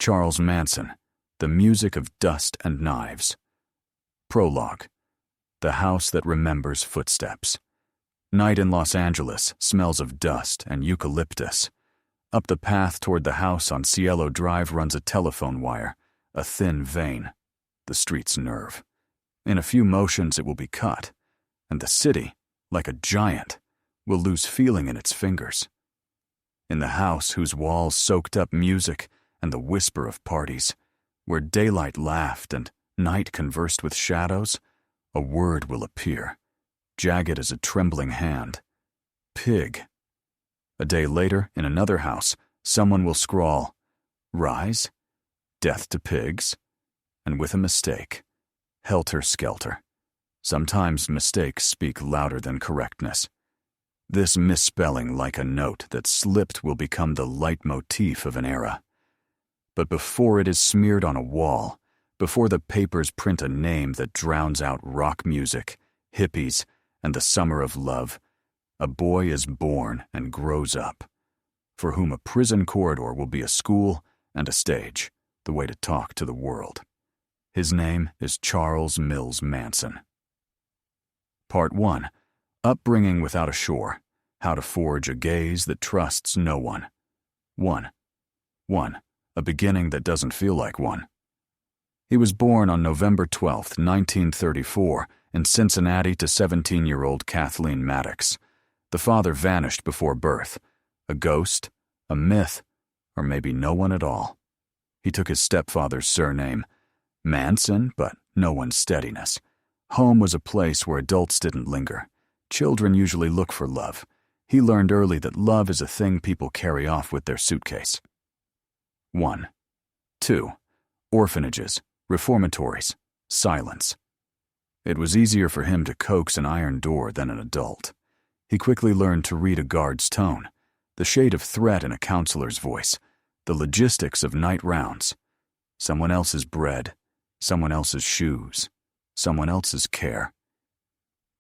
Charles Manson, The Music of Dust and Knives. Prologue. The House That Remembers Footsteps. Night in Los Angeles smells of dust and eucalyptus. Up the path toward the house on Cielo Drive runs a telephone wire, a thin vein, the street's nerve. In a few motions it will be cut, and the city, like a giant, will lose feeling in its fingers. In the house whose walls soaked up music and the whisper of parties, where daylight laughed and night conversed with shadows, a word will appear, jagged as a trembling hand. Pig. A day later, in another house, someone will scrawl, "Rise, death to pigs," and with a mistake, "Helter Skelter." Sometimes mistakes speak louder than correctness. This misspelling, like a note that slipped, will become the leitmotif of an era. But before it is smeared on a wall, before the papers print a name that drowns out rock music, hippies, and the summer of love, a boy is born and grows up, for whom a prison corridor will be a school and a stage, the way to talk to the world. His name is Charles Mills Manson. Part 1. Upbringing Without a Shore. How to Forge a Gaze That Trusts No One. 1. A beginning that doesn't feel like one. He was born on November 12, 1934, in Cincinnati to 17-year-old Kathleen Maddox. The father vanished before birth. A ghost, a myth, or maybe no one at all. He took his stepfather's surname, Manson, but no one's steadiness. Home was a place where adults didn't linger. Children usually look for love. He learned early that love is a thing people carry off with their suitcase. 1. 2. Orphanages, reformatories, silence. It was easier for him to coax an iron door than an adult. He quickly learned to read a guard's tone, the shade of threat in a counselor's voice, the logistics of night rounds. Someone else's bread, someone else's shoes, someone else's care.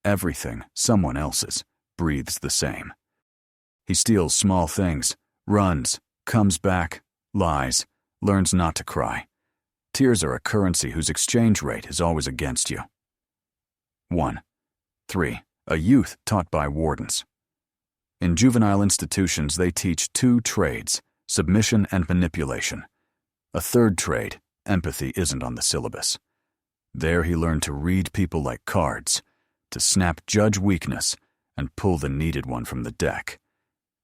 Everything, someone else's, breathes the same. He steals small things, runs, comes back, lies, learns not to cry. Tears are a currency whose exchange rate is always against you. 1. 3. A youth taught by wardens. In juvenile institutions, they teach 2 trades, submission and manipulation. A third trade, empathy, isn't on the syllabus. There he learned to read people like cards, to snap judge weakness and pull the needed one from the deck.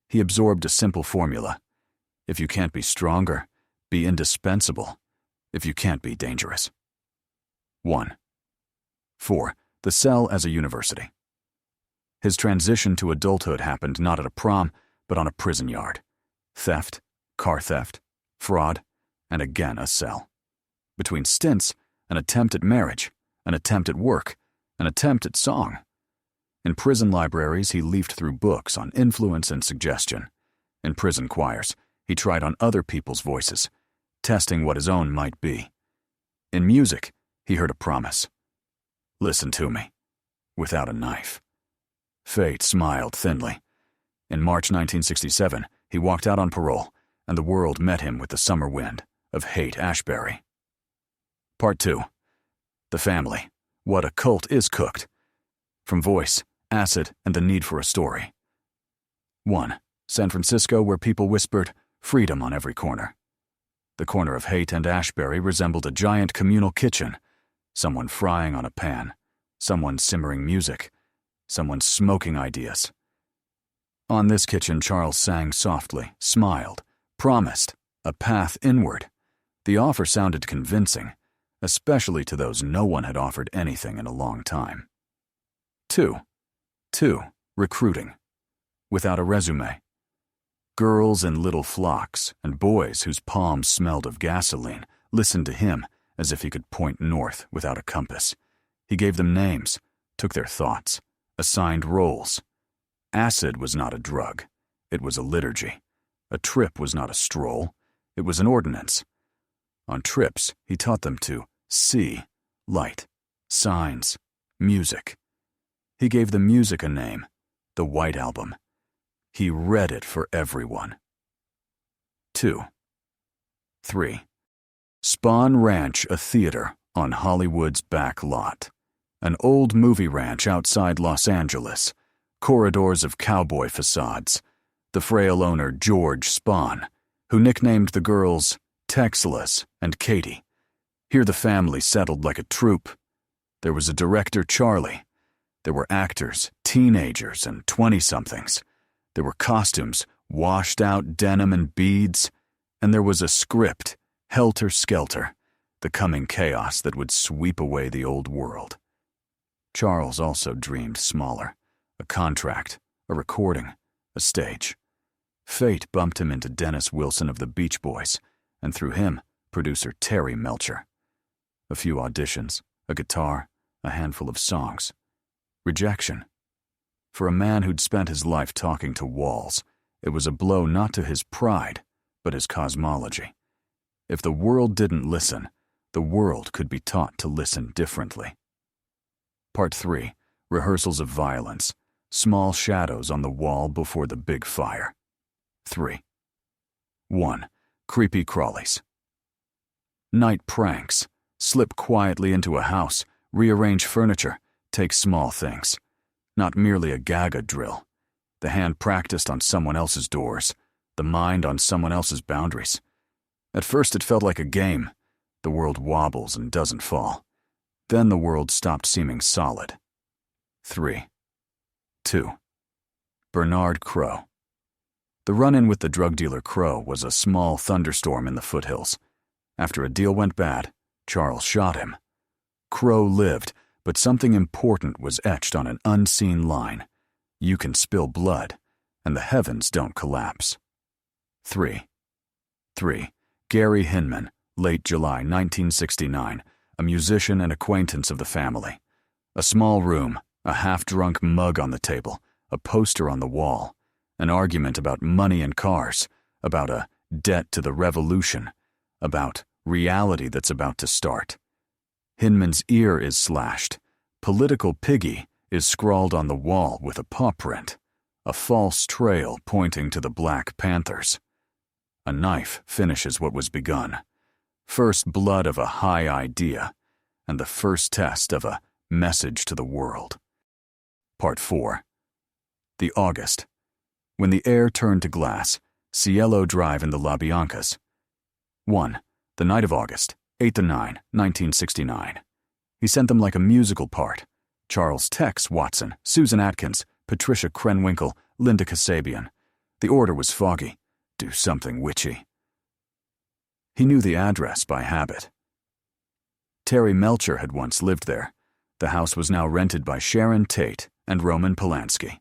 He absorbed a simple formula. If you can't be stronger, be indispensable. If you can't be dangerous. 1. 4. The cell as a university. His transition to adulthood happened not at a prom, but on a prison yard. Theft, car theft, fraud, and again a cell. Between stints, an attempt at marriage, an attempt at work, an attempt at song. In prison libraries, he leafed through books on influence and suggestion. In prison choirs, he tried on other people's voices, testing what his own might be. In music, he heard a promise. Listen to me, without a knife. Fate smiled thinly. In March 1967, he walked out on parole, and the world met him with the summer wind of Haight-Ashbury. Part 2. The Family. What a Cult Is Cooked. From Voice, Acid, and the Need for a Story. 1. San Francisco, where people whispered, freedom on every corner. The corner of Haight and Ashbury resembled a giant communal kitchen. Someone frying on a pan, someone simmering music, someone smoking ideas. On this kitchen, Charles sang softly, smiled, promised, a path inward. The offer sounded convincing, especially to those no one had offered anything in a long time. 2. Recruiting. Without a resume. Girls in little flocks and boys whose palms smelled of gasoline listened to him as if he could point north without a compass. He gave them names, took their thoughts, assigned roles. Acid was not a drug. It was a liturgy. A trip was not a stroll. It was an ordinance. On trips, he taught them to see, light, signs, music. He gave the music a name, the White Album. He read it for everyone. 2. 3. Spahn Ranch, a theater on Hollywood's back lot. An old movie ranch outside Los Angeles. Corridors of cowboy facades. The frail owner, George Spahn, who nicknamed the girls Texlas and Katie. Here the family settled like a troupe. There was a director, Charlie. There were actors, teenagers, and 20-somethings. There were costumes, washed-out denim and beads. And there was a script, Helter Skelter, the coming chaos that would sweep away the old world. Charles also dreamed smaller. A contract, a recording, a stage. Fate bumped him into Dennis Wilson of the Beach Boys, and through him, producer Terry Melcher. A few auditions, a guitar, a handful of songs. Rejection. For a man who'd spent his life talking to walls, it was a blow not to his pride, but his cosmology. If the world didn't listen, the world could be taught to listen differently. Part 3. Rehearsals of violence. Small shadows on the wall before the big fire. 3. 1. Creepy crawlies. Night pranks. Slip quietly into a house, rearrange furniture, take small things. Not merely a Gaga drill. The hand practiced on someone else's doors, the mind on someone else's boundaries. At first it felt like a game. The world wobbles and doesn't fall. Then the world stopped seeming solid. 3. 2. Bernard Crow. The run-in with the drug dealer Crow was a small thunderstorm in the foothills. After a deal went bad, Charles shot him. Crow lived, but something important was etched on an unseen line. You can spill blood, and the heavens don't collapse. 3. 3. Gary Hinman, late July 1969, a musician and acquaintance of the family. A small room, a half-drunk mug on the table, a poster on the wall, an argument about money and cars, about a debt to the revolution, about reality that's about to start. Hinman's ear is slashed. Political piggy is scrawled on the wall with a paw print, a false trail pointing to the Black Panthers. A knife finishes what was begun. First blood of a high idea, and the first test of a message to the world. Part 4. The August. When the air turned to glass, Cielo Drive in the LaBiancas. 1. The night of August, 8-9, 1969. He sent them like a musical part. Charles Tex Watson, Susan Atkins, Patricia Krenwinkel, Linda Kasabian. The order was foggy. Do something witchy. He knew the address by habit. Terry Melcher had once lived there. The house was now rented by Sharon Tate and Roman Polanski.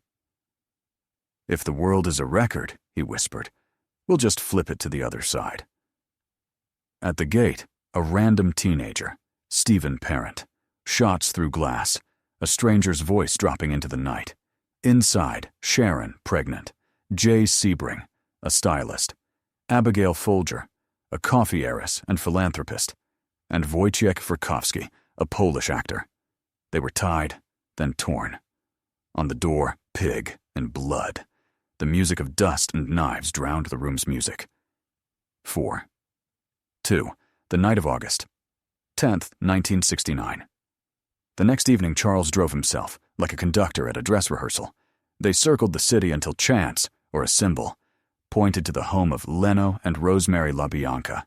If the world is a record, he whispered, we'll just flip it to the other side. At the gate, a random teenager, Stephen Parent, shots through glass, a stranger's voice dropping into the night. Inside, Sharon, pregnant, Jay Sebring, a stylist, Abigail Folger, a coffee heiress and philanthropist, and Wojciech Frykowski, a Polish actor. They were tied, then torn. On the door, pig and blood. The music of dust and knives drowned the room's music. 4. 2. The night of August, 10th, 1969. The next evening Charles drove himself, like a conductor at a dress rehearsal. They circled the city until chance, or a symbol, pointed to the home of Leno and Rosemary LaBianca.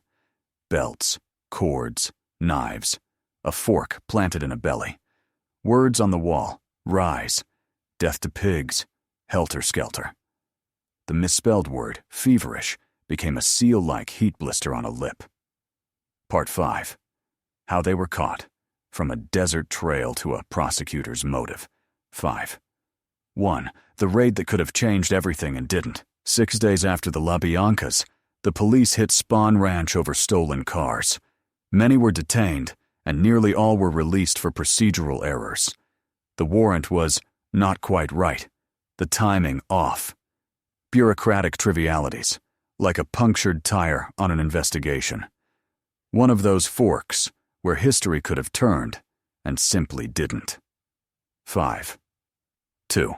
Belts, cords, knives, a fork planted in a belly. Words on the wall, rise, death to pigs, Helter Skelter. The misspelled word, feverish, became a seal-like heat blister on a lip. Part 5. How they were caught, from a desert trail to a prosecutor's motive. 5. 1. The raid that could have changed everything and didn't. 6 days after the LaBiancas, the police hit Spahn Ranch over stolen cars. Many were detained, and nearly all were released for procedural errors. The warrant was not quite right, the timing off. Bureaucratic trivialities, like a punctured tire on an investigation. One of those forks where history could have turned and simply didn't. 5. 2.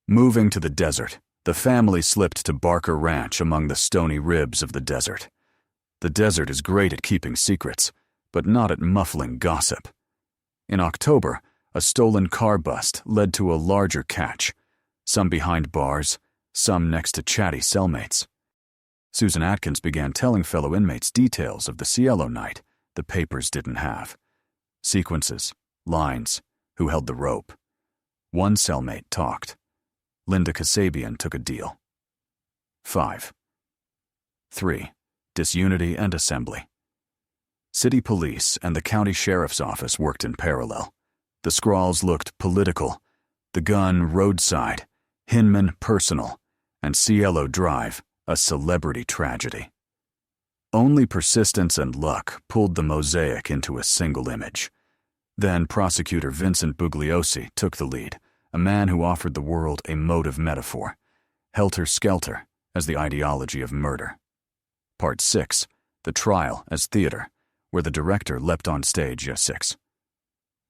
Moving to the desert, the family slipped to Barker Ranch among the stony ribs of the desert. The desert is great at keeping secrets, but not at muffling gossip. In October, a stolen car bust led to a larger catch, some behind bars, some next to chatty cellmates. Susan Atkins began telling fellow inmates details of the Cielo night the papers didn't have. Sequences, lines, who held the rope. One cellmate talked. Linda Kasabian took a deal. 5. 3. Disunity and assembly. City police and the county sheriff's office worked in parallel. The scrawls looked political, the gun roadside, Hinman personal, and Cielo Drive a celebrity tragedy. Only persistence and luck pulled the mosaic into a single image. Then prosecutor Vincent Bugliosi took the lead, a man who offered the world a motive metaphor, Helter Skelter as the ideology of murder. Part 6, the trial as theater, where the director leapt on stage as 6.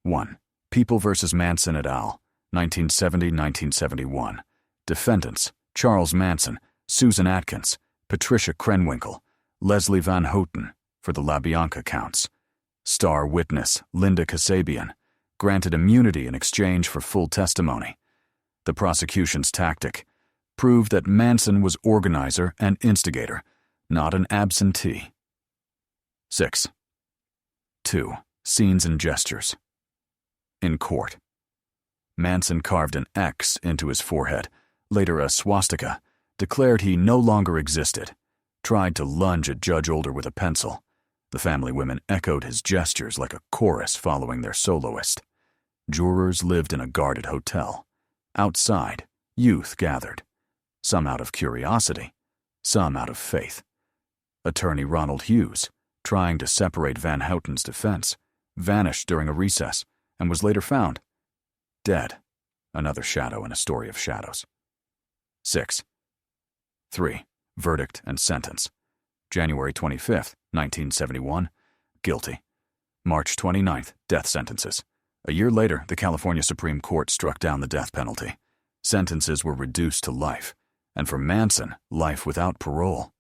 1. People vs. Manson et al., 1970-1971. Defendants, Charles Manson, Susan Atkins, Patricia Krenwinkel, Leslie Van Houten for the LaBianca counts. Star witness, Linda Kasabian, granted immunity in exchange for full testimony. The prosecution's tactic proved that Manson was organizer and instigator, not an absentee. 6. 2. Scenes and gestures. In court. Manson carved an X into his forehead, later a swastika, declared he no longer existed, tried to lunge at Judge Older with a pencil. The family women echoed his gestures like a chorus following their soloist. Jurors lived in a guarded hotel. Outside, youth gathered, some out of curiosity, some out of faith. Attorney Ronald Hughes, trying to separate Van Houten's defense, vanished during a recess and was later found dead. Another shadow in a story of shadows. 6. 3. Verdict and sentence. January 25, 1971, guilty. March 29, death sentences. A year later, the California Supreme Court struck down the death penalty. Sentences were reduced to life, and for Manson, life without parole.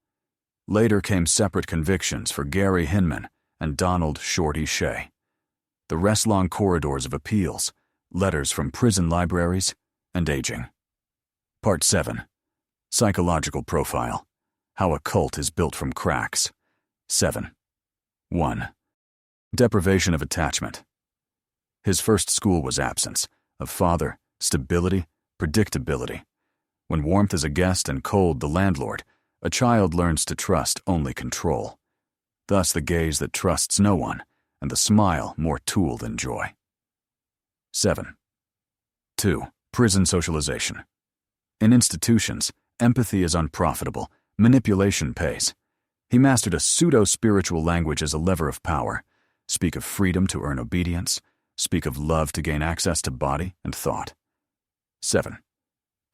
Later came separate convictions for Gary Hinman and Donald Shorty Shea. The rest-long corridors of appeals, letters from prison libraries, and aging. Part 7. Psychological profile. How a cult is built from cracks. 7. 1. Deprivation of attachment. His first school was absence of father, stability, predictability. When warmth is a guest and cold the landlord, a child learns to trust only control. Thus the gaze that trusts no one, and the smile more tool than joy. 7. 2. Prison socialization. In institutions, empathy is unprofitable, manipulation pays. He mastered a pseudo-spiritual language as a lever of power. Speak of freedom to earn obedience, speak of love to gain access to body and thought. 7.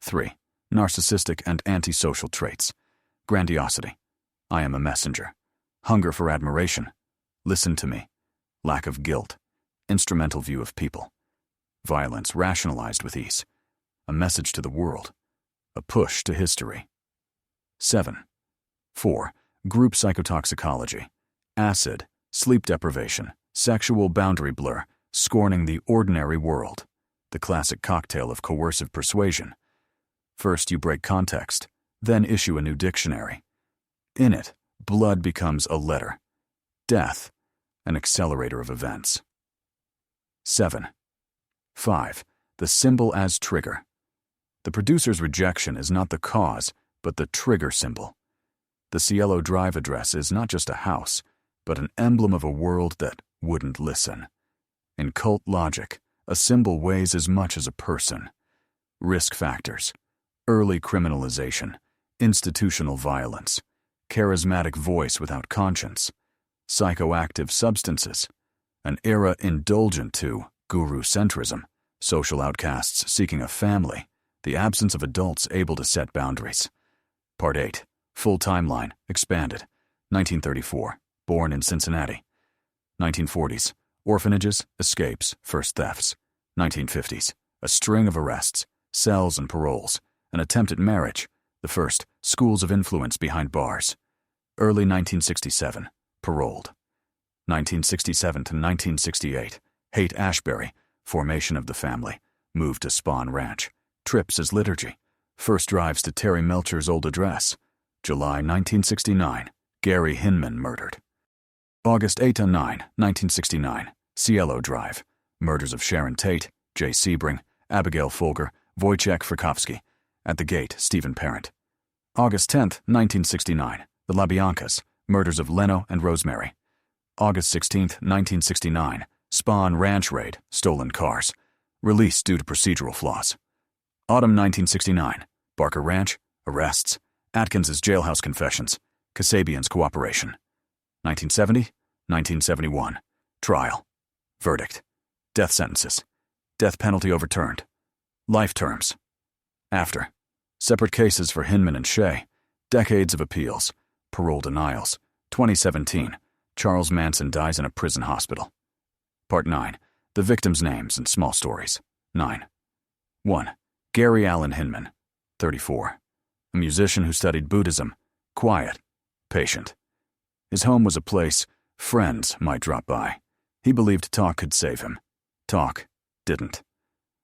3. Narcissistic and antisocial traits. Grandiosity. I am a messenger. Hunger for admiration. Listen to me. Lack of guilt. Instrumental view of people. Violence rationalized with ease. A message to the world. A push to history. 7. 4. Group psychotoxicology. Acid, sleep deprivation, sexual boundary blur, scorning the ordinary world. The classic cocktail of coercive persuasion. First you break context, then issue a new dictionary. In it, blood becomes a letter. Death, an accelerator of events. 7. 5. The symbol as trigger. The producer's rejection is not the cause, but the trigger symbol. The Cielo Drive address is not just a house, but an emblem of a world that wouldn't listen. In cult logic, a symbol weighs as much as a person. Risk factors. Early criminalization. Institutional violence. Charismatic voice without conscience. Psychoactive substances. An era indulgent to guru-centrism. Social outcasts seeking a family. The absence of adults able to set boundaries. Part 8. Full timeline, expanded. 1934. Born in Cincinnati. 1940s. Orphanages, escapes, first thefts. 1950s. A string of arrests, cells and paroles. An attempt at marriage. The first, schools of influence behind bars. Early 1967, paroled. 1967 to 1968, Haight-Ashbury, formation of the family, moved to Spahn Ranch, trips as liturgy, first drives to Terry Melcher's old address. July 1969, Gary Hinman murdered. August 8 to 9, 1969, Cielo Drive, murders of Sharon Tate, J. Sebring, Abigail Folger, Wojciech Frykowski. At the gate, Stephen Parent. August 10, 1969, the LaBiancas, murders of Leno and Rosemary. August 16, 1969, Spahn Ranch raid, stolen cars, released due to procedural flaws. Autumn 1969, Barker Ranch, arrests, Atkins's jailhouse confessions, Kasabian's cooperation. 1970, 1971, trial, verdict, death sentences, death penalty overturned, life terms. After, separate cases for Hinman and Shea, decades of appeals, parole denials. 2017, Charles Manson dies in a prison hospital. Part 9, the victims' names and small stories. 9. 1. Gary Allen Hinman, 34. A musician who studied Buddhism, quiet, patient. His home was a place friends might drop by. He believed talk could save him. Talk didn't.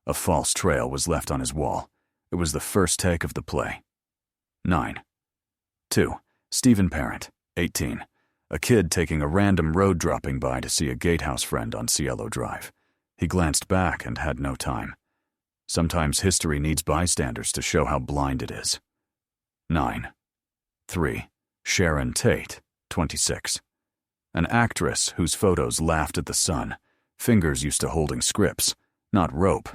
A false trail was left on his wall. It was the first take of the play. 9. 2. Stephen Parent, 18. A kid taking a random road dropping by to see a gatehouse friend on Cielo Drive. He glanced back and had no time. Sometimes history needs bystanders to show how blind it is. 9. 3. Sharon Tate, 26. An actress whose photos laughed at the sun, fingers used to holding scripts, not rope.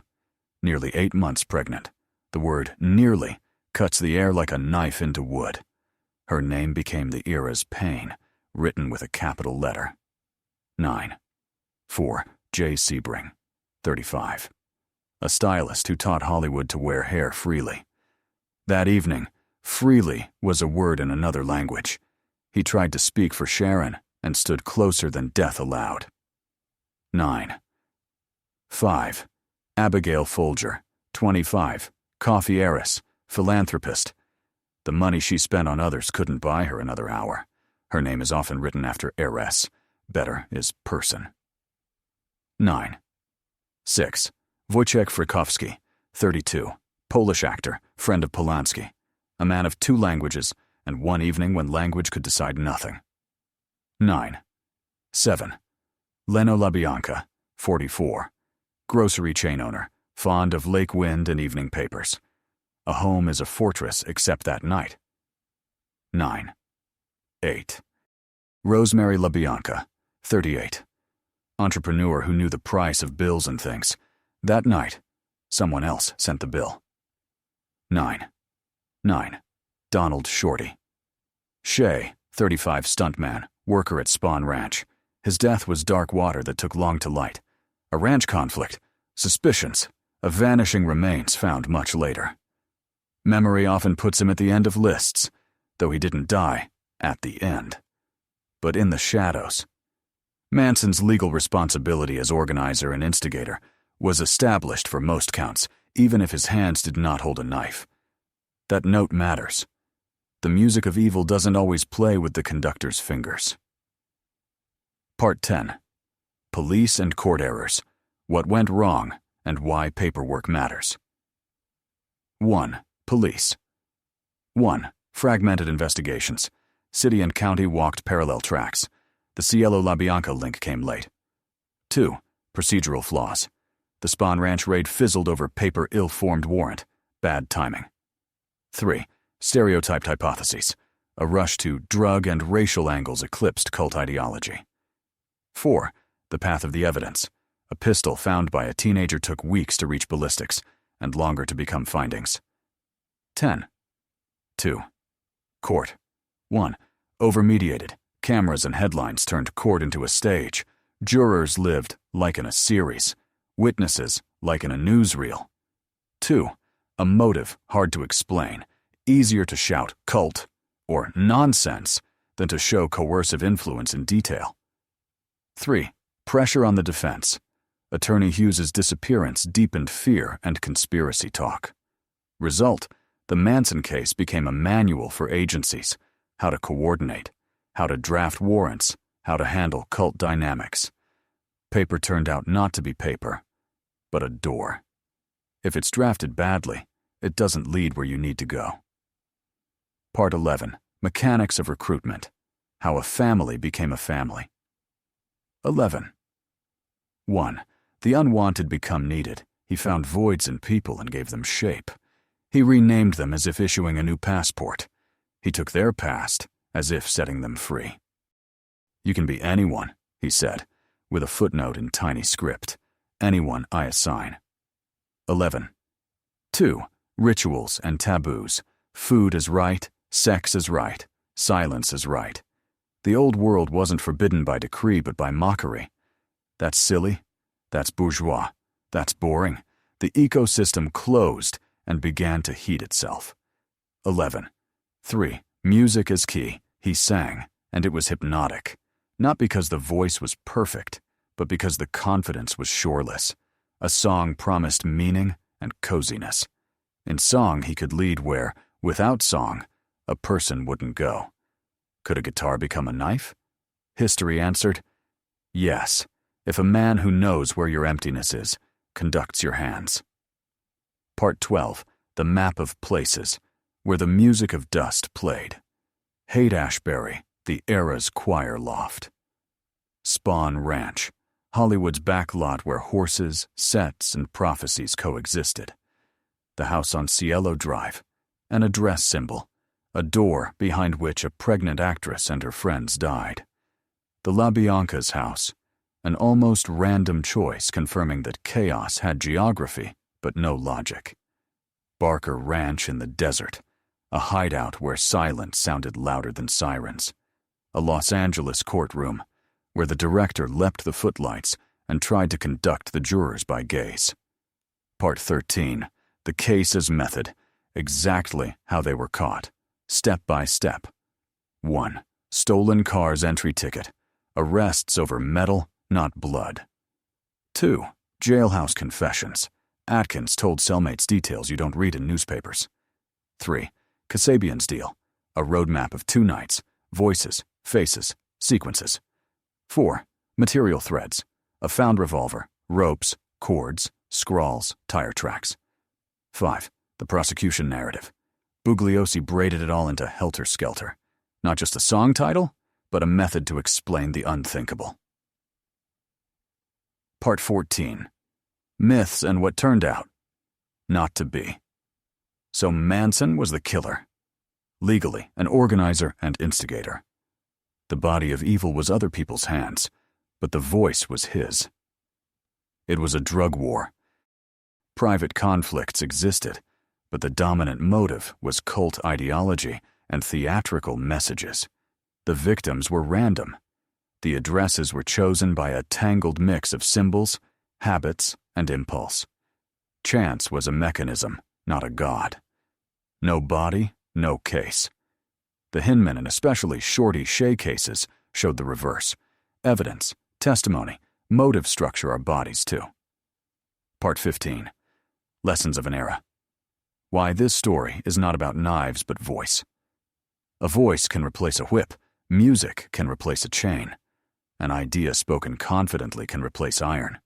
Nearly 8 months pregnant. The word nearly cuts the air like a knife into wood. Her name became the era's pain, written with a capital letter. 9. 4. J. Sebring, 35. A stylist who taught Hollywood to wear hair freely. That evening, freely was a word in another language. He tried to speak for Sharon and stood closer than death allowed. 9. 5. Abigail Folger, 25, coffee heiress, philanthropist. The money she spent on others couldn't buy her another hour. Her name is often written after heiress. Better is person. 9. 6. Wojciech Frykowski, 32, Polish actor, friend of Polanski. A man of 2 languages, and one evening when language could decide nothing. 9. 7. LaBianca, 44. Grocery chain owner, fond of lake wind and evening papers. A home is a fortress except that night. 9. 8. Rosemary LaBianca, 38. Entrepreneur who knew the price of bills and things. That night, someone else sent the bill. 9. 9. Donald Shorty. Shea, 35, stuntman, worker at Spahn Ranch. His death was dark water that took long to light. A ranch conflict, suspicions, of vanishing remains found much later. Memory often puts him at the end of lists, though he didn't die at the end, but in the shadows. Manson's legal responsibility as organizer and instigator was established for most counts, even if his hands did not hold a knife. That note matters. The music of evil doesn't always play with the conductor's fingers. Part 10. Police and court errors. What went wrong and why paperwork matters. 1. Police. 1. Fragmented investigations. City and county walked parallel tracks. The Cielo LaBianca link came late. 2. Procedural flaws. The Spahn Ranch raid fizzled over paper ill-formed warrant. Bad timing. 3. Stereotyped hypotheses. A rush to drug and racial angles eclipsed cult ideology. 4. The path of the evidence. A pistol found by a teenager took weeks to reach ballistics, and longer to become findings. 10. 2. Court. 1. Overmediated. Cameras and headlines turned court into a stage. Jurors lived like in a series. Witnesses like in a newsreel. 2. A motive hard to explain. Easier to shout cult or nonsense than to show coercive influence in detail. 3. Pressure on the defense. Attorney Hughes's disappearance deepened fear and conspiracy talk. Result, the Manson case became a manual for agencies, how to coordinate, how to draft warrants, how to handle cult dynamics. Paper turned out not to be paper, but a door. If it's drafted badly, it doesn't lead where you need to go. Part 11. Mechanics of Recruitment. How a family became a family. 11. 1. The unwanted become needed. He found voids in people and gave them shape. He renamed them as if issuing a new passport. He took their past as if setting them free. You can be anyone, he said, with a footnote in tiny script. Anyone I assign. 11. 2. Rituals and taboos. Food is right, sex is right, silence is right. The old world wasn't forbidden by decree but by mockery. That's silly, that's bourgeois, that's boring. The ecosystem closed and began to heat itself. 11. 3. Music is key. He sang, and it was hypnotic. Not because the voice was perfect, but because the confidence was shoreless. A song promised meaning and coziness. In song, he could lead where, without song, a person wouldn't go. Could a guitar become a knife? History answered, yes, if a man who knows where your emptiness is conducts your hands. Part 12. The Map of Places, where the music of dust played. Haight-Ashbury, the era's choir loft. Spahn Ranch, Hollywood's backlot where horses, sets, and prophecies coexisted. The house on Cielo Drive, an address symbol, a door behind which a pregnant actress and her friends died. The LaBiancas' house, an almost random choice confirming that chaos had geography but no logic. Barker Ranch in the desert, a hideout where silence sounded louder than sirens. A Los Angeles courtroom, where the director leapt the footlights and tried to conduct the jurors by gaze. Part 13. The case as method, exactly how they were caught, step by step. 1. Stolen car's entry ticket, arrests over metal, not blood. 2. Jailhouse confessions. Atkins told cellmates details you don't read in newspapers. 3. Kasabian's deal, a roadmap of 2 nights, voices, faces, sequences. 4. Material threads, a found revolver, ropes, cords, scrawls, tire tracks. 5. The prosecution narrative. Bugliosi braided it all into Helter Skelter. Not just a song title, but a method to explain the unthinkable. Part 14. Myths and what turned out not to be. So Manson was the killer. Legally, an organizer and instigator. The body of evil was other people's hands, but the voice was his. It was a drug war. Private conflicts existed, but the dominant motive was cult ideology and theatrical messages. The victims were random. The addresses were chosen by a tangled mix of symbols, habits, and impulse. Chance was a mechanism, not a god. No body, no case. The Hinman and especially Shorty Shea cases showed the reverse. Evidence, testimony, motive structure are bodies too. Part 15. Lessons of an Era. Why this story is not about knives but voice. A voice can replace a whip. Music can replace a chain. An idea spoken confidently can replace iron.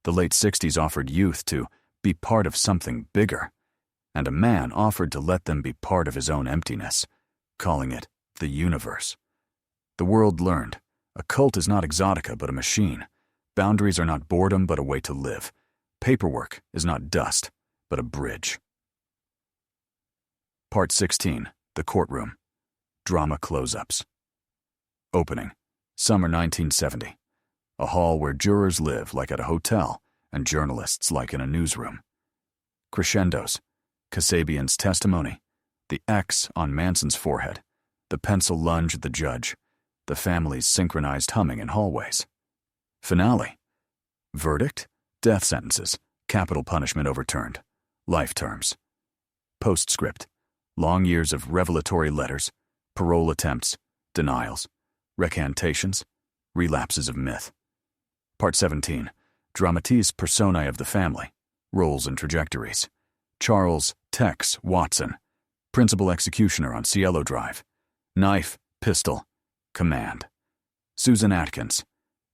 The late 60s offered youth to be part of something bigger, and a man offered to let them be part of his own emptiness, calling it the universe. The world learned, a cult is not exotica but a machine. Boundaries are not boredom but a way to live. Paperwork is not dust, but a bridge. Part 16. The Courtroom. Drama close-ups. Opening. Summer 1970. A hall where jurors live like at a hotel and journalists like in a newsroom. Crescendos. Kasabian's testimony. The X on Manson's forehead. The pencil lunge at the judge. The family's synchronized humming in hallways. Finale. Verdict. Death sentences. Capital punishment overturned. Life terms. Postscript. Long years of revelatory letters. Parole attempts. Denials. Recantations. Relapses of myth. Part 17. Dramatis personae of the family. Roles and trajectories. Charles Tex Watson. Principal executioner on Cielo Drive. Knife, pistol, command. Susan Atkins,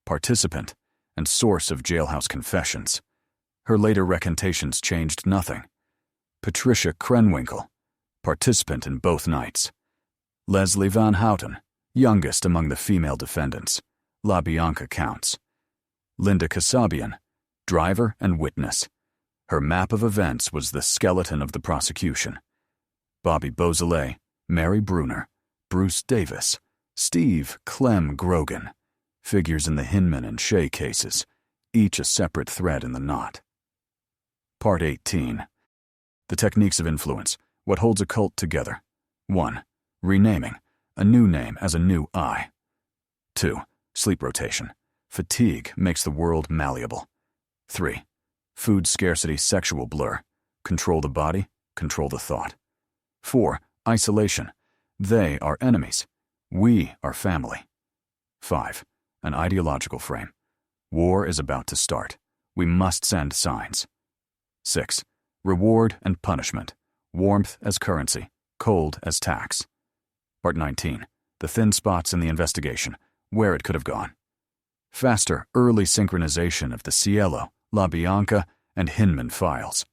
participant and source of jailhouse confessions. Her later recantations changed nothing. Patricia Krenwinkel, participant in both nights. Leslie Van Houten, youngest among the female defendants. LaBianca counts. Linda Kasabian, driver and witness. Her map of events was the skeleton of the prosecution. Bobby Beausoleil, Mary Bruner, Bruce Davis, Steve Clem Grogan, figures in the Hinman and Shea cases, each a separate thread in the knot. Part 18. The techniques of influence, what holds a cult together. 1. Renaming, a new name as a new I. 2. Sleep rotation, fatigue makes the world malleable. 3. Food scarcity sexual blur, control the body, control the thought. 4. Isolation, they are enemies, we are family. 5. An ideological frame, war is about to start, we must send signs. 6. Reward and punishment, warmth as currency, cold as tax. Part 19. The thin spots in the investigation, where it could have gone. Faster, early synchronization of the Cielo, LaBianca, and Hinman files.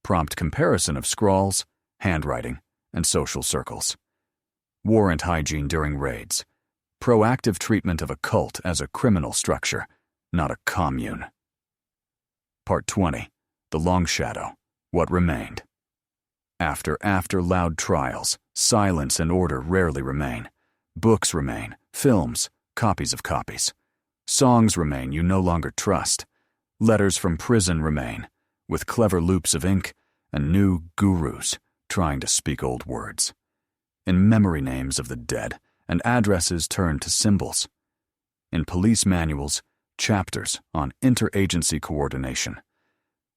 Prompt comparison of scrawls, handwriting, and social circles. Warrant hygiene during raids. Proactive treatment of a cult as a criminal structure, not a commune. Part 20. The long shadow, what remained. After loud trials, silence and order rarely remain. Books remain, films, copies of copies. Songs remain you no longer trust. Letters from prison remain, with clever loops of ink and new gurus trying to speak old words. In memory names of the dead, and addresses turned to symbols. In police manuals, chapters on interagency coordination.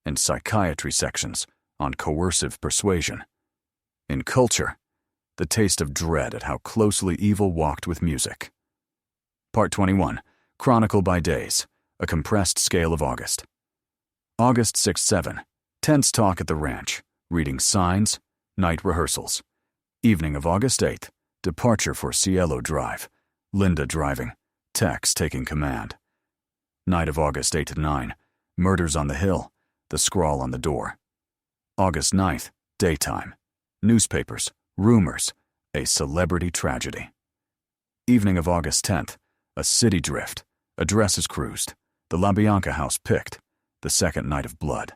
In psychiatry sections, on coercive persuasion. In culture, the taste of dread at how closely evil walked with music. Part 21. Chronicle by days, a compressed scale of August. August 6-7, tense talk at the ranch, reading signs, night rehearsals. Evening of August 8th, departure for Cielo Drive, Linda driving, Tex taking command. Night of August 8-9, murders on the hill, the scrawl on the door. August 9th, daytime, newspapers, rumors, a celebrity tragedy. Evening of August 10th, a city drift, addresses cruised, the LaBianca house picked, the second night of blood.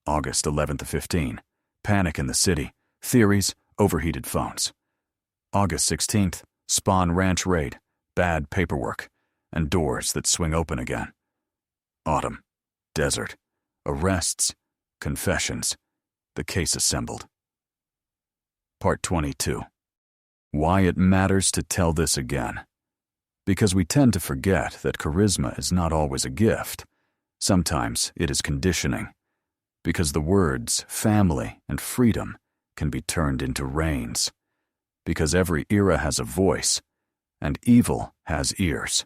August 11th-15, panic in the city, theories, overheated phones. August 16th, Spahn Ranch raid, bad paperwork, and doors that swing open again. Autumn, desert, arrests, confessions, the case assembled. Part 22. Why it matters to tell this again. Because we tend to forget that charisma is not always a gift. Sometimes it is conditioning. Because the words family and freedom can be turned into reins. Because every era has a voice, and evil has ears.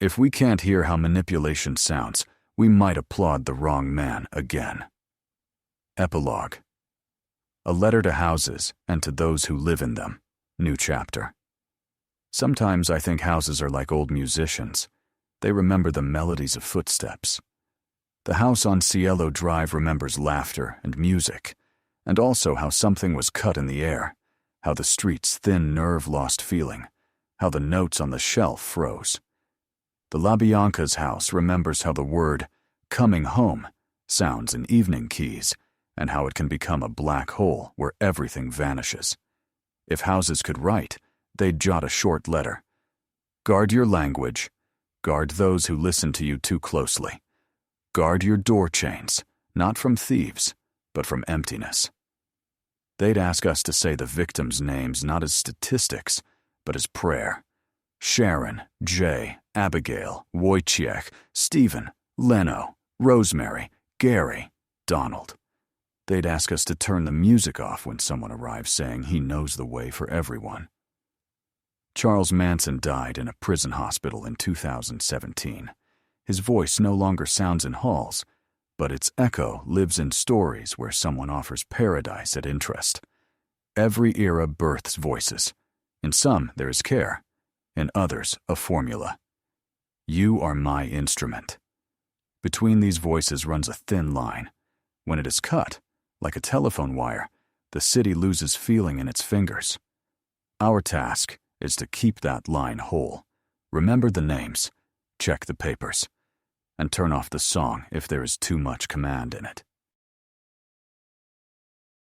If we can't hear how manipulation sounds, we might applaud the wrong man again. Epilogue. A letter to houses and to those who live in them. New chapter. Sometimes I think houses are like old musicians. They remember the melodies of footsteps. The house on Cielo Drive remembers laughter and music, and also how something was cut in the air, how the street's thin nerve lost feeling, how the notes on the shelf froze. The LaBianca's house remembers how the word coming home sounds in evening keys, and how it can become a black hole where everything vanishes. If houses could write, they'd jot a short letter. Guard your language. Guard those who listen to you too closely. Guard your door chains, not from thieves, but from emptiness. They'd ask us to say the victims' names not as statistics, but as prayer. Sharon, Jay, Abigail, Wojciech, Stephen, Leno, Rosemary, Gary, Donald. They'd ask us to turn the music off when someone arrives saying he knows the way for everyone. Charles Manson died in a prison hospital in 2017. His voice no longer sounds in halls, but its echo lives in stories where someone offers paradise at interest. Every era births voices. In some, there is care. in others a formula. You are my instrument. Between these voices runs a thin line. When it is cut, like a telephone wire, the city loses feeling in its fingers. Our task is to keep that line whole. Remember the names, check the papers, and turn off the song if there is too much command in it.